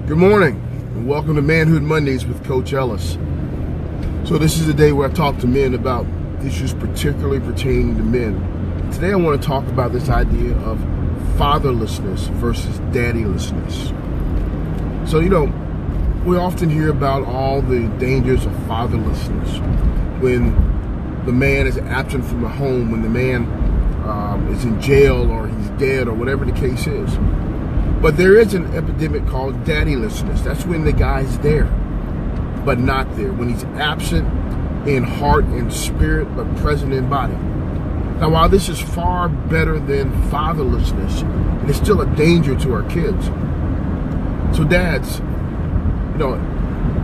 Good morning, and welcome to Manhood Mondays with Coach Ellis. So this is the day where I talk to men about issues particularly pertaining to men. Today I want to talk about this idea of fatherlessness versus daddylessness. So, we often hear about all the dangers of fatherlessness. When the man is absent from the home, when the man is in jail or he's dead or whatever the case is. But there is an epidemic called daddylessness. That's when the guy's there, but not there. When he's absent in heart and spirit, but present in body. Now, while this is far better than fatherlessness, it is still a danger to our kids. So dads,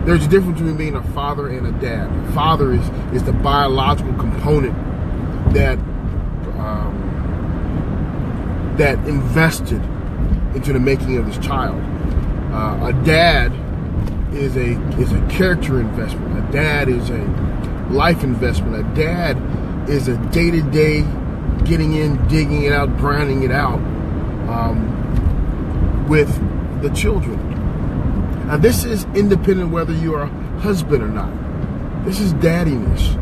there's a difference between being a father and a dad. A father is the biological component that invested into the making of this child. A dad is a character investment. A dad is a life investment. A dad is a day-to-day getting in, digging it out, grinding it out with the children. Now this is independent whether you are a husband or not. This is daddiness.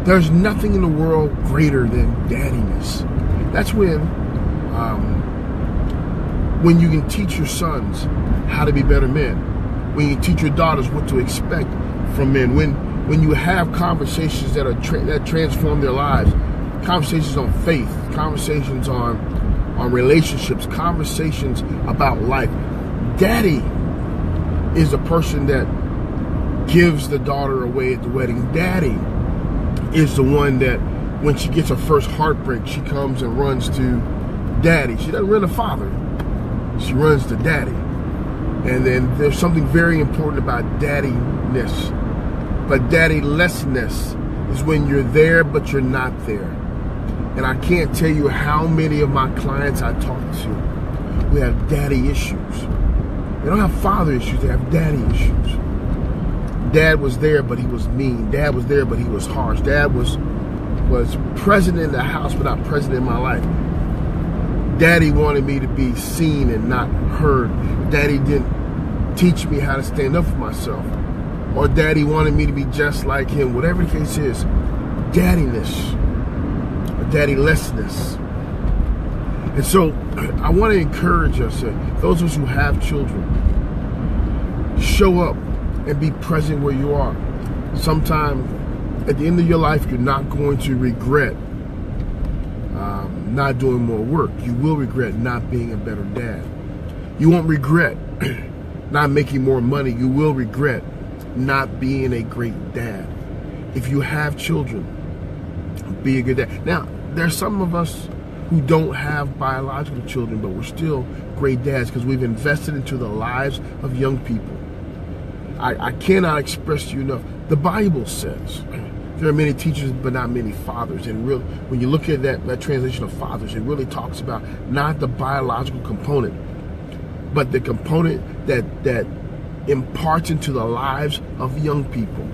There's nothing in the world greater than daddiness. That's when you can teach your sons how to be better men, when you teach your daughters what to expect from men, when you have conversations that transform their lives, conversations on faith, conversations on relationships, conversations about life. Daddy is the person that gives the daughter away at the wedding. Daddy is the one that when she gets her first heartbreak, she comes and runs to daddy. She doesn't run to father. She runs to daddy. And then there's something very important about daddiness. But daddylessness is when you're there, but you're not there. And I can't tell you how many of my clients I talk to who have daddy issues. They don't have father issues, they have daddy issues. Dad was there, but he was mean. Dad was there, but he was harsh. Dad was present in the house, but not present in my life. Daddy wanted me to be seen and not heard. Daddy didn't teach me how to stand up for myself. Or daddy wanted me to be just like him. Whatever the case is, daddiness or daddylessness. And so I want to encourage us, those of us who have children, show up and be present where you are. Sometime at the end of your life, you're not going to regret not doing more work. You will regret not being a better dad. You won't regret not making more money. You will regret not being a great dad. If you have children, be a good dad. Now, there's some of us who don't have biological children, but we're still great dads because we've invested into the lives of young people. I cannot express to you enough. The Bible says there are many teachers, but not many fathers. And really, when you look at that translation of fathers, it really talks about not the biological component, but the component that imparts into the lives of young people.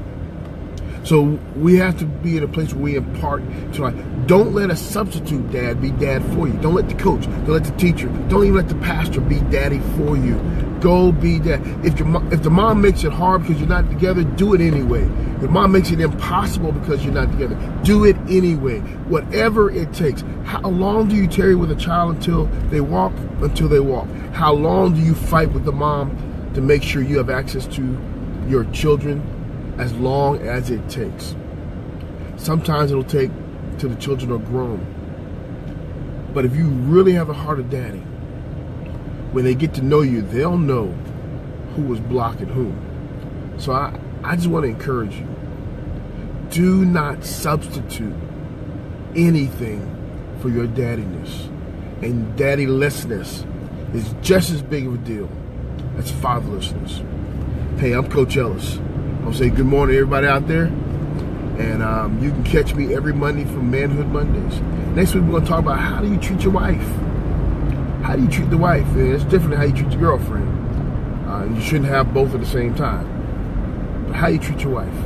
So we have to be in a place where we impart to life. Don't let a substitute dad be dad for you. Don't let the coach, don't let the teacher, don't even let the pastor be daddy for you. Go be dad. If the mom makes it hard because you're not together, do it anyway. If mom makes it impossible because you're not together, do it anyway. Whatever it takes. How long do you tarry with a child until they walk? Until they walk. How long do you fight with the mom to make sure you have access to your children? As long as it takes. Sometimes it'll take till the children are grown. But if you really have the heart of daddy, when they get to know you, they'll know who was blocking whom. So I just want to encourage you. Do not substitute anything for your daddiness. And daddylessness is just as big of a deal as fatherlessness. Hey, I'm Coach Ellis. I'll say good morning to everybody out there. And you can catch me every Monday from Manhood Mondays. Next week, we're going to talk about how do you treat your wife? How do you treat the wife? And it's different than how you treat your girlfriend. You shouldn't have both at the same time. But how you treat your wife?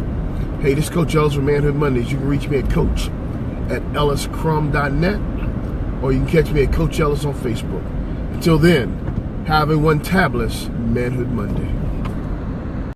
Hey, this is Coach Ellis from Manhood Mondays. You can reach me at coach@elliscrum.net, or you can catch me at Coach Ellis on Facebook. Until then, Have a one-tabless Manhood Monday.